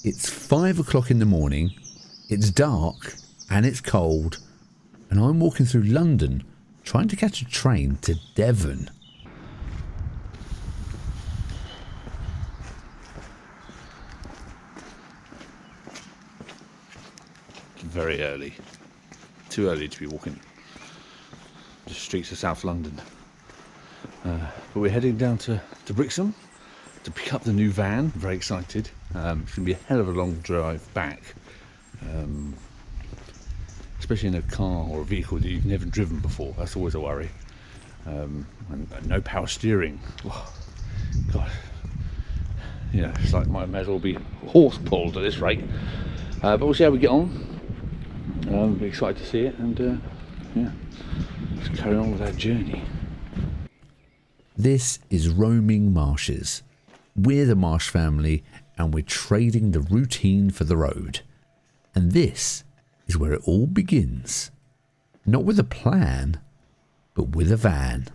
It's 5 o'clock in the morning, it's dark and it's cold, and I'm walking through London trying to catch a train to Devon. Very early. Too early to be walking the streets of South London. But we're heading down to Brixham to pick up the new van. Very excited. It's going to be a hell of a long drive back. Especially in a car or a vehicle that you've never driven before. That's always a worry. And no power steering. Oh, God. You know, it's like might as well be horse pulled at this rate. But we'll see how we get on. I'm excited to see it, and yeah, let's carry on with our journey. This is Roaming Marshes. We're the Marsh family, and we're trading the routine for the road. And this is where it all begins. Not with a plan, but with a van.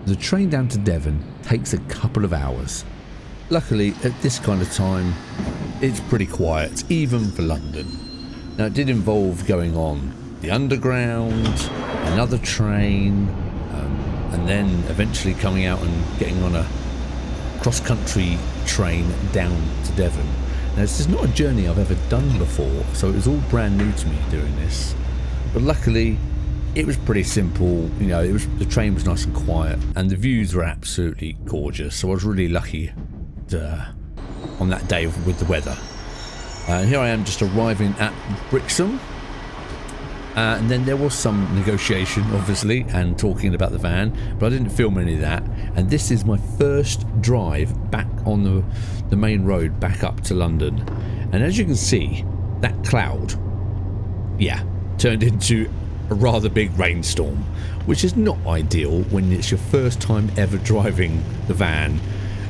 The train down to Devon takes a couple of hours. Luckily, at this kind of time, it's pretty quiet, even for London. Now, it did involve going on the underground, another train, and then eventually coming out and getting on a cross-country train down to Devon. Now, this is not a journey I've ever done before, so it was all brand new to me doing this. But luckily, it was pretty simple. You know, the train was nice and quiet, and the views were absolutely gorgeous. So I was really lucky on that day with the weather. And here I am just arriving at Brixham, and then there was some negotiation obviously and talking about the van, but I didn't film any of that. And this is my first drive back on the main road back up to London, and as you can see, that cloud, yeah, turned into a rather big rainstorm, which is not ideal when it's your first time ever driving the van.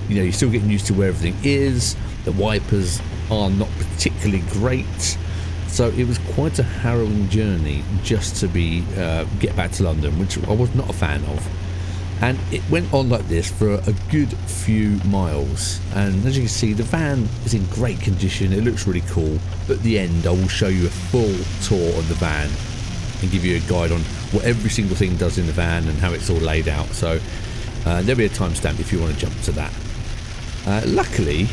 You know, you're still getting used to where everything is. The wipers are not particularly great, so it was quite a harrowing journey just to get back to London, which I was not a fan of. And it went on like this for a good few miles, and as you can see, the van is in great condition. It looks really cool, but at the end I will show you a full tour of the van and give you a guide on what every single thing does in the van and how it's all laid out. So there'll be a timestamp if you want to jump to that. Luckily,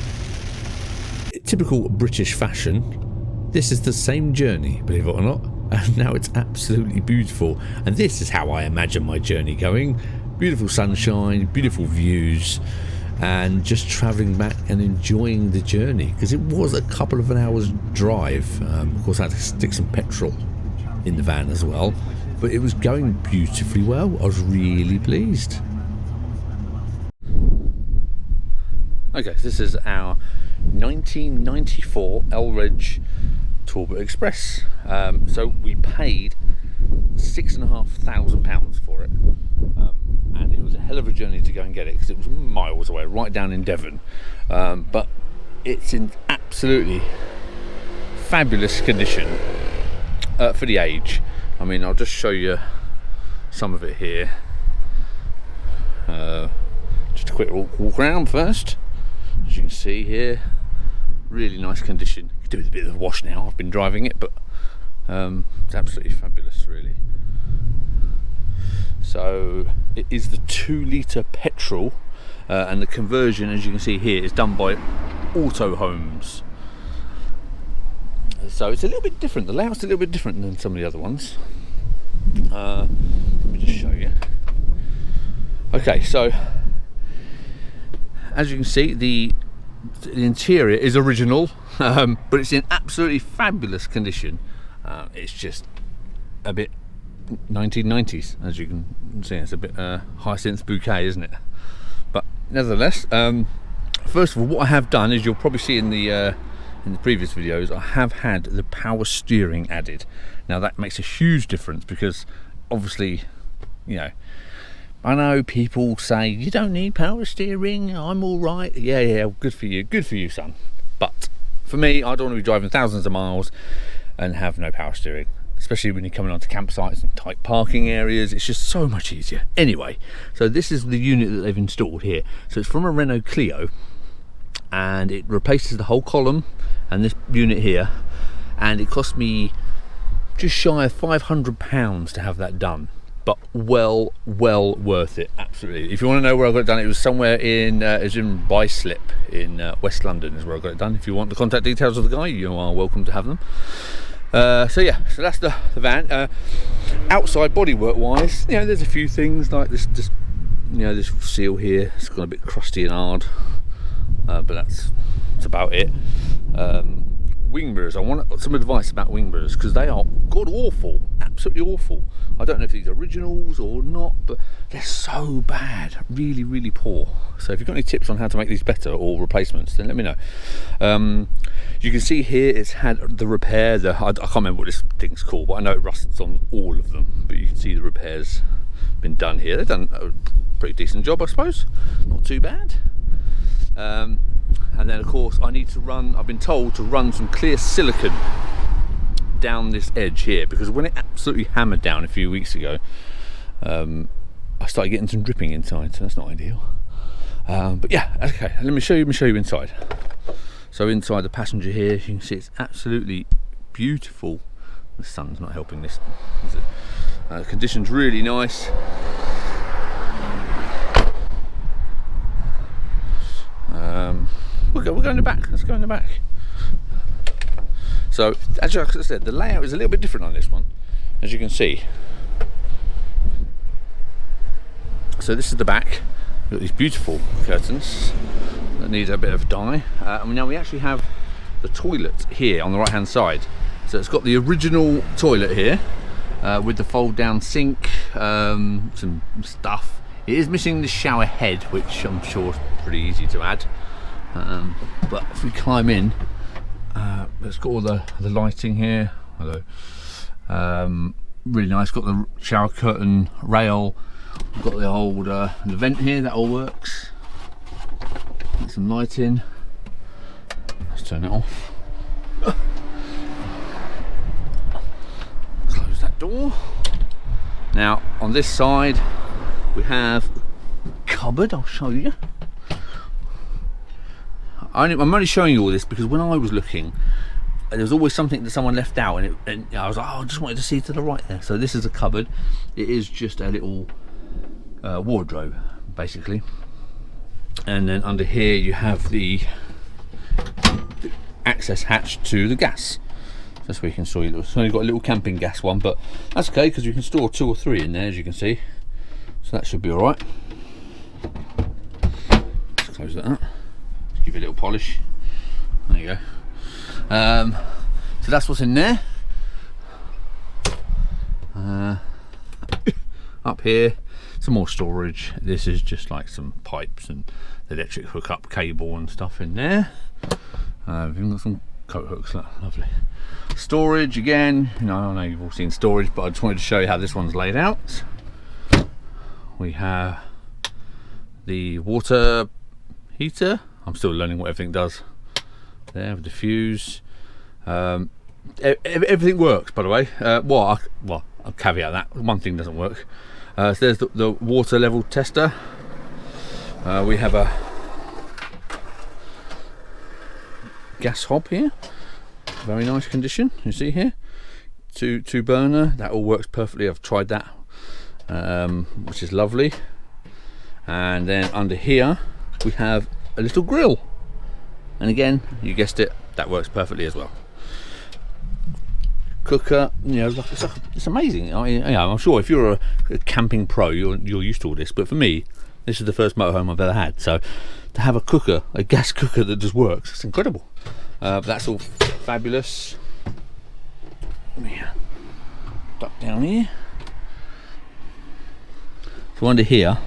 typical British fashion, this is the same journey, believe it or not, and now it's absolutely beautiful. And this is how I imagine my journey going. Beautiful sunshine, beautiful views, and just travelling back and enjoying the journey, because it was a couple of an hour's drive. Of course I had to stick some petrol in the van as well, but it was going beautifully well. I was really pleased. Okay, so this is our 1994 L-Reg Talbot Express. So we paid £6,500 for it, and it was a hell of a journey to go and get it because it was miles away, right down in Devon. But it's in absolutely fabulous condition for the age. I mean, I'll just show you some of it here. Just a quick walk around first. As you can see here, really nice condition. Could do with a bit of a wash now. I've been driving it, but it's absolutely fabulous, really. So it is the 2-litre petrol, and the conversion, as you can see here, is done by Auto Homes. So it's a little bit different. The layout's a little bit different than some of the other ones. Let me just show you. Okay, so as you can see, the interior is original, but it's in absolutely fabulous condition. It's just a bit 1990s, as you can see. It's a bit Hyacinth Bouquet, isn't it? But nevertheless, first of all, what I have done is, you'll probably see in the previous videos, I have had the power steering added. Now that makes a huge difference, because obviously, you know, I know people say you don't need power steering, I'm all right. Yeah, good for you, son. But for me, I don't want to be driving thousands of miles and have no power steering, especially when you're coming onto campsites and tight parking areas. It's just so much easier. Anyway, so this is the unit that they've installed here. So it's from a Renault Clio, and it replaces the whole column and this unit here, and it cost me just shy of £500 to have that done, but well worth it, absolutely. If you want to know where I got it done, it was somewhere in Byslip in West London is where I got it done. If you want the contact details of the guy, you are welcome to have them. So that's the van. Outside bodywork wise, there's a few things like this seal here, it's got a bit crusty and hard, but that's about it. Wing mirrors, I want some advice about wing mirrors, because they are god awful, absolutely awful. I don't know if these are originals or not, but they're so bad, really poor. So if you've got any tips on how to make these better or replacements, then let me know. You can see here it's had the repair, I can't remember what this thing's called, but I know it rusts on all of them, but you can see the repairs been done here. They've done a pretty decent job, I suppose, not too bad. And then of course I need to run, I've been told to run some clear silicone down this edge here, because when it absolutely hammered down a few weeks ago, I started getting some dripping inside, so that's not ideal. But yeah, okay, let me show you inside. So inside the passenger here, you can see it's absolutely beautiful. The sun's not helping this, is it? Conditions really nice. We'll go in the back. Let's go in the back. So, as I said, the layout is a little bit different on this one, as you can see. So this is the back. We've got these beautiful curtains that need a bit of dye. And now we actually have the toilet here on the right hand side. So it's got the original toilet here with the fold down sink, some stuff. It is missing the shower head, which I'm sure is pretty easy to add. But if we climb in, it's got all the lighting here. Hello. Really nice. Got the shower curtain rail. We've got the old the vent here. That all works. Get some lighting. Let's turn it off. Close that door. Now on this side we have a cupboard. I'll show you. I'm only showing you all this because when I was looking, there was always something that someone left out, and I was like, oh, I just wanted to see to the right there. So this is a cupboard. It is just a little wardrobe, basically. And then under here you have the access hatch to the gas. That's where you can store it. It's only got a little camping gas one, but that's okay because you can store 2 or 3 in there, as you can see. So that should be all right. Let's close that up. Give it a little polish. There you go. So that's what's in there. Up here, some more storage. This is just like some pipes and the electric hookup cable and stuff in there. We've even got some coat hooks. Lovely. Storage again. I know you've all seen storage, but I just wanted to show you how this one's laid out. We have the water heater. I'm still learning what everything does. There with the fuse. Everything works, by the way. Well, I'll caveat that. One thing doesn't work. So there's the water level tester. We have a gas hob here. Very nice condition. You see here. Two burner. That all works perfectly. I've tried that, which is lovely. And then under here we have a little grill, and again, you guessed it, that works perfectly as well. Cooker, it's amazing. I'm sure if you're a camping pro, you're used to all this, but for me, this is the first motorhome I've ever had, so to have a gas cooker that just works, it's incredible. That's all fabulous. Let me duck down here. So under here,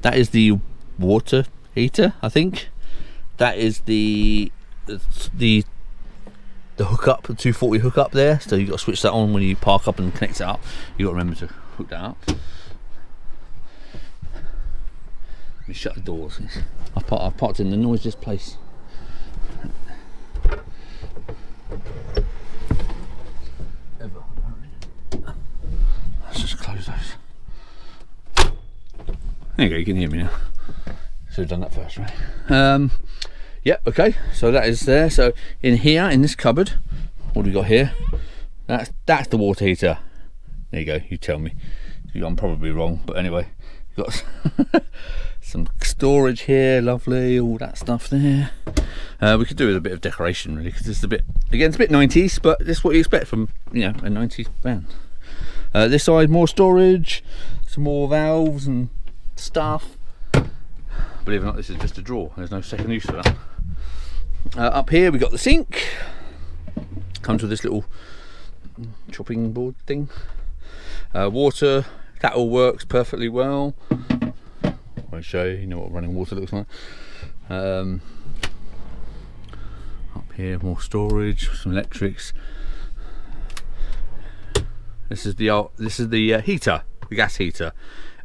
that is the water heater, I think. That is the hookup, the 240 hookup there. So you've got to switch that on when you park up and connect it up. You've got to remember to hook that up. Let me shut the doors. I parked in the noisiest place. Ever. Let's just close those. There you go, you can hear me now. Should have done that first, right? Yeah, okay, so that is there. So in here, in this cupboard, what do we got here? That's the water heater. There you go, you tell me. I'm probably wrong, but anyway, you've got some storage here, lovely, all that stuff there. We could do with a bit of decoration, really, because it's a bit, again, it's a bit 90s, but this is what you expect from, you know, a 90s van. This side, more storage, some more valves and stuff. Believe it or not, this is just a drawer. There's no second use for that. Up here, we got the sink. Comes with this little chopping board thing. Water, that all works perfectly well. I'll show you, you know what running water looks like. Up here, more storage, some electrics. This is the heater, the gas heater.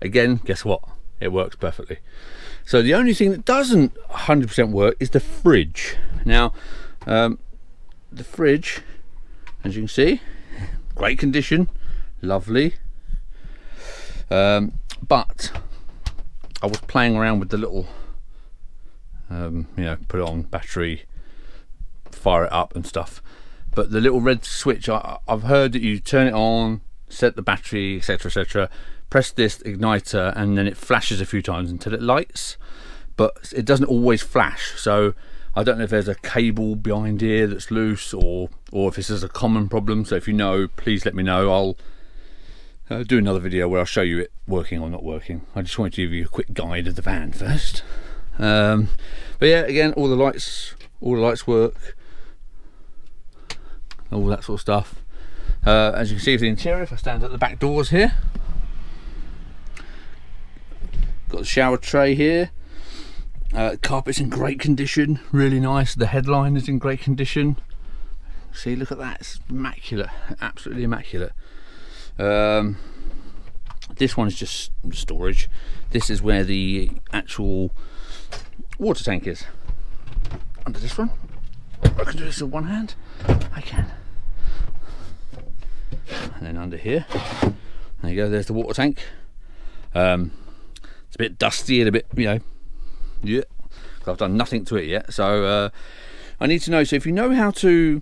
Again, guess what? It works perfectly. So the only thing that doesn't 100% work is the fridge. Now, the fridge, as you can see, great condition, lovely. But I was playing around with the little, you know, put it on battery, fire it up and stuff. But the little red switch, I've heard that you turn it on, set the battery, etc, etc, press this igniter, and then it flashes a few times until it lights, but it doesn't always flash. So I don't know if there's a cable behind here that's loose, or if this is a common problem. So if you know, please let me know. I'll do another video where I'll show you it working or not working. I just wanted to give you a quick guide of the van first. But yeah, again, all the lights work, all that sort of stuff. As you can see for the interior, if I stand at the back doors here, got the shower tray here. Carpet's in great condition, really nice. The headline is in great condition. See, look at that, it's immaculate, absolutely immaculate. This one is just storage. This is where the actual water tank is. Under this one, I can do this with one hand. I can. And then under here, there you go. There's the water tank. It's a bit dusty and a bit, you know, yeah. I've done nothing to it yet, so I need to know. So if you know how to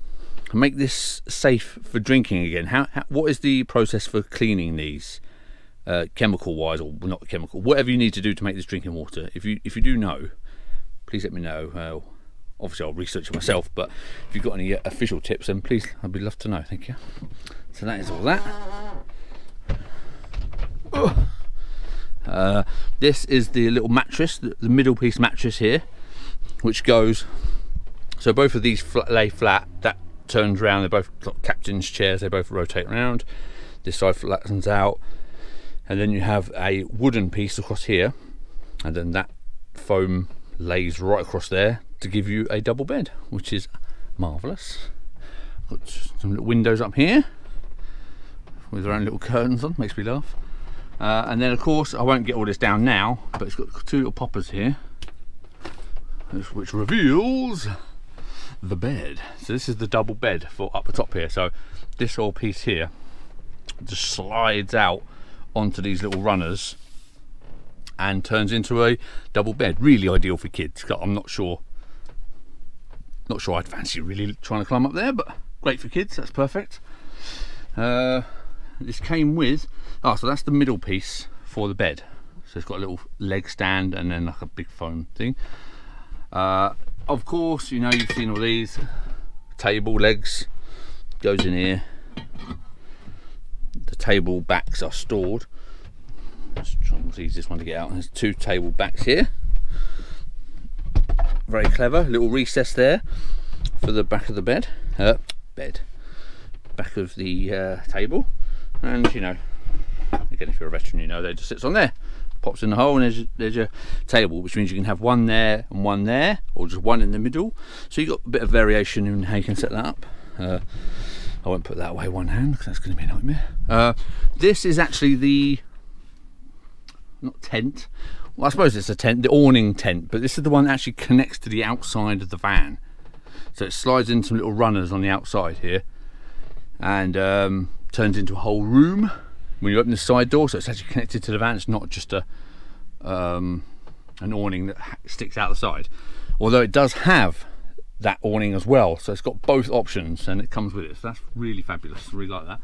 make this safe for drinking again, what is the process for cleaning these, chemical wise, or not chemical, whatever you need to do to make this drinking water? If you do know, please let me know. Obviously I'll research it myself, but if you've got any official tips, then please, I'd be love to know. Thank you. So that is all that. This is the little mattress, the middle piece mattress here, which goes, so both of these lay flat, that turns around, they're both captain's chairs, they both rotate around. This side flattens out, and then you have a wooden piece across here, and then that foam lays right across there to give you a double bed, which is marvellous. Got some little windows up here with their own little curtains on, makes me laugh. And then of course, I won't get all this down now, but it's got two little poppers here, which reveals the bed. So this is the double bed for up the top here. So this whole piece here just slides out onto these little runners and turns into a double bed. Really ideal for kids. I'm not sure I'd fancy really trying to climb up there, but great for kids, that's perfect. This came with, so that's the middle piece for the bed. So it's got a little leg stand and then like a big foam thing. Of course, you know, you've seen all these. Table legs goes in here. The table backs are stored. Let's try and see this one to get out. There's two table backs here. Very clever. Little recess there for the back of the bed. Back of the table. And you know, again, if you're a veteran, you know, that just sits on there, pops in the hole, and there's your table, which means you can have one there and one there, or just one in the middle. So you've got a bit of variation in how you can set that up. I won't put that away one hand because that's going to be a nightmare. This is actually the, not tent, well, I suppose it's a tent, the awning tent, but this is the one that actually connects to the outside of the van. So it slides in some little runners on the outside here, and turns into a whole room when you open the side door. So it's actually connected to the van. It's not just a an awning that sticks out the side. Although it does have that awning as well, so it's got both options and it comes with it. So that's really fabulous. I really like that.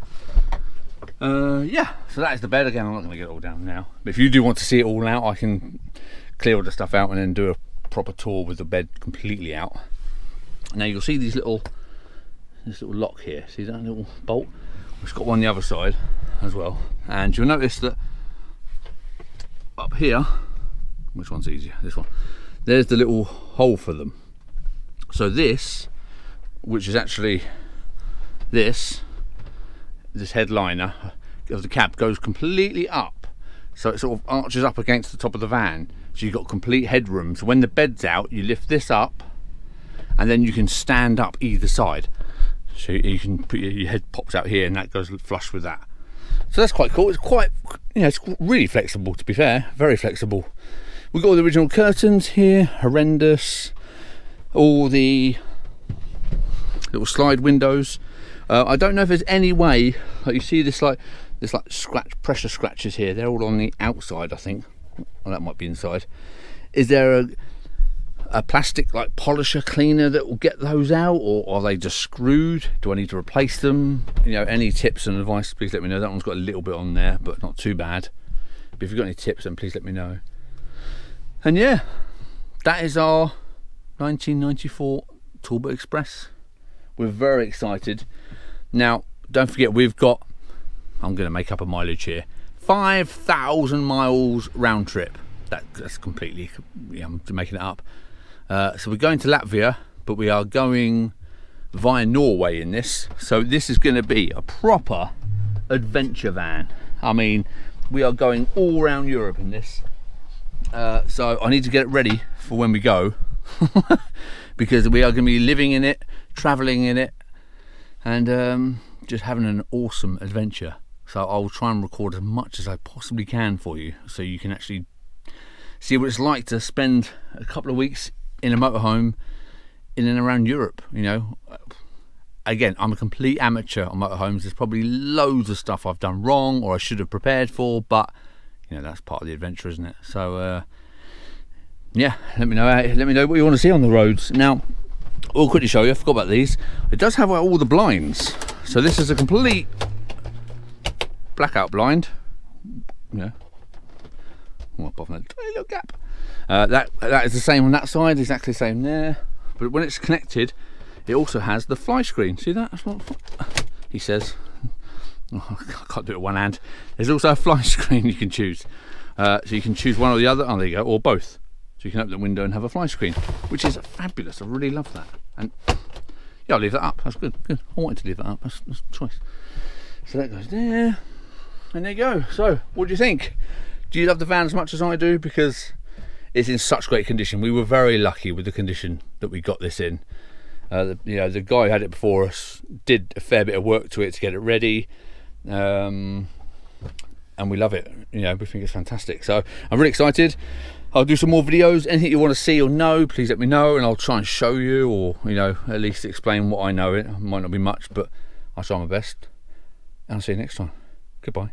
Yeah, so that is the bed. Again, I'm not going to get it all down now. But if you do want to see it all out, I can clear all the stuff out and then do a proper tour with the bed completely out. Now you'll see this little lock here. See that little bolt? It's got one on the other side as well. And you'll notice that up here, which one's easier? This one. There's the little hole for them. So this, which is actually this headliner of the cab, goes completely up. So it sort of arches up against the top of the van. So you've got complete headroom. So when the bed's out, you lift this up and then you can stand up either side. So you can put your head pops out here and that goes flush with that. So that's quite cool. It's quite, it's really flexible, to be fair. Very flexible. We've got all the original curtains here, horrendous. All the little slide windows. I don't know if there's any way, like you see this like pressure scratches here, they're all on the outside, I think. Well, that might be inside. Is there a plastic like polisher cleaner that will get those out, or are they just screwed? Do I need to replace them? Any tips and advice, please let me know. That one's got a little bit on there, but not too bad. But if you've got any tips, then please let me know. And yeah, that is our 1994 Talbot Express. We're very excited. Now, don't forget, we've got, I'm going to make up a mileage here, 5,000 miles round trip. That's completely, I'm making it up. So we're going to Latvia, but we are going via Norway in this. So this is going to be a proper adventure van. I mean, we are going all around Europe in this. So I need to get it ready for when we go. Because we are going to be living in it, travelling in it, and just having an awesome adventure. So I'll try and record as much as I possibly can for you, so you can actually see what it's like to spend a couple of weeks in a motorhome in and around Europe. Again, I'm a complete amateur on motorhomes. There's probably loads of stuff I've done wrong or I should have prepared for, but that's part of the adventure, isn't it? So yeah, let me know what you want to see on the roads. Now, I'll quickly show you, I forgot about these. It does have all the blinds. So this is a complete blackout blind. Apart from that tiny little gap. That is the same on that side, exactly the same there. But when it's connected, it also has the fly screen. See that? That's what he says. Oh, I can't do it with one hand. There's also a fly screen you can choose. So you can choose one or the other. Oh, there you go, or both. So you can open the window and have a fly screen, which is fabulous. I really love that. And yeah, I'll leave that up. That's good. I wanted to leave that up. That's a choice. So that goes there. And there you go. So, what do you think? Do you love the van as much as I do? Because it's in such great condition. We were very lucky with the condition that we got this in. The guy who had it before us did a fair bit of work to it to get it ready. And we love it. We think it's fantastic. So I'm really excited. I'll do some more videos. Anything you want to see or know, please let me know, and I'll try and show you, or at least explain what I know. It might not be much, but I'll try my best. And I'll see you next time. Goodbye.